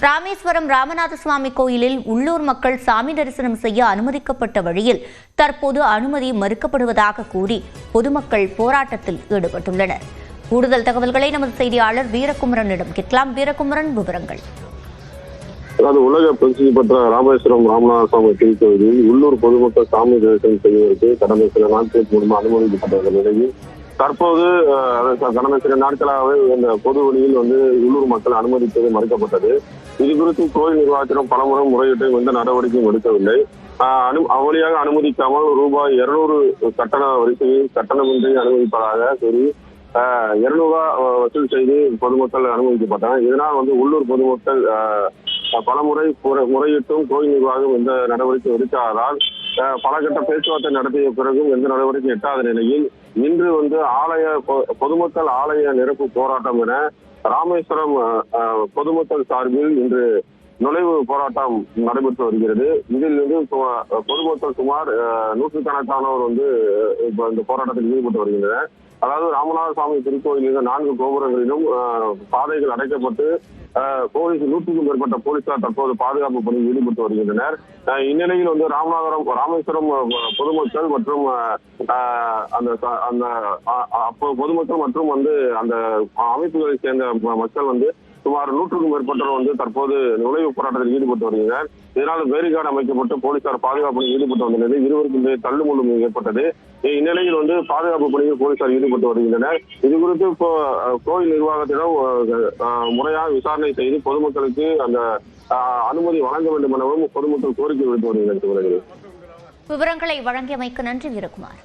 ராமேஸ்வரம் ராமநாத சுவாமி கோயிலில் உள்ளூர் மக்கள் சாமி தரிசனம் செய்ய அனுமதிக்கப்பட்ட வழியில் தற்போது அனுமதி மறுக்கப்படுவதாக கூறி பொதுமக்கள் போராட்டத்தில் ஈடுபட்டுள்ளனர். கூடுதல் தகவல்களை நமது செய்தியாளர் வீரகுமரனிடம் கேட்கலாம். வீரகுமரன், விவரங்கள். உலக பிரசித்தி பெற்ற ராமேஸ்வரம் ராமநாத சுவாமி திருக்கோயிலில் உள்ளூர் பொதுமக்கள் சாமி தரிசனம் செய்வதற்கு கடந்த சில நாட்களுக்கு முன்பு அனுமதிக்கப்பட்ட நிலையில் தற்போது கடந்த சில நாட்களாகவே இந்த பொது வழியில் உள்ளூர் மக்கள் அனுமதிப்பது மறுக்கப்பட்டது. இது குறித்து கோயில் நிர்வாகத்திடம் பலமுறை முறையிட்டு எந்த நடவடிக்கையும் எடுக்கவில்லை. அவ்வழியாக அனுமதிக்காமல் ரூபாய் 200 கட்டண வரிசையில் கட்டணமின்றி அனுமதிப்பதாக கூறி 200 ரூபாய் வசூல் செய்து பொதுமக்கள் அனுமதிக்கப்பட்டனர். இதனால் உள்ளூர் பொதுமக்கள் பலமுறை முறையிட்டும் கோயில் நிர்வாகம் எந்த நடவடிக்கை எடுக்காததால் பல கட்ட பேச்சுவார்த்தை நடத்திய பிறகும் எந்த நடவடிக்கை எட்டாத நிலையில் இன்று ஆலய பொதுமக்கள் ஆலய நிரப்பு போராட்டம் என ராமேஸ்வரம் பொதுமக்கள் சார்பில் இன்று நுழைவு போராட்டம் நடைபெற்று வருகிறது. இதில் பொதுமக்கள் சுமார் 100கணக்கானோர் இந்த போராட்டத்தில் ஈடுபட்டு வருகின்றனர். அதாவது ராமநாத சுவாமி திருக்கோயிலில் 4 கோபுரங்களிலும் பாதைகள் அடைக்கப்பட்டு போலீஸ் 100க்கும் மேற்பட்ட போலீசார் தற்போது பாதுகாப்பு பணியில் ஈடுபட்டு வருகின்றனர். இந்நிலையில் ராமேஸ்வரம் பொதுமக்கள் மற்றும் பொதுமக்கள் மற்றும் அந்த அமைப்புகளை சேர்ந்த மக்கள் சுமார் 100க்கும் மேற்பட்டவர் தற்போது நுழைவு போராட்டத்தில் ஈடுபட்டு வருகின்றனர். இதனால் பேரிகார்டு அமைக்கப்பட்டு போலீசார் பாதுகாப்பு பணியில் ஈடுபட்டு வந்த நிலையில் இருவருக்கும் தள்ளுமுள்ளும் ஏற்பட்டது. இந்நிலையில் பாதுகாப்பு பணியில் போலீசார் ஈடுபட்டு வருகின்றனர். இது குறித்து கோயில் நிர்வாகத்திடம் முறையாக விசாரணை செய்து பொதுமக்களுக்கு அந்த அனுமதி வழங்க வேண்டும் எனவும் பொதுமக்கள் கோரிக்கை விடுத்து வருகின்றனர். விவரங்களை வழங்கியமைக்கு நன்றி வீரகுமார்.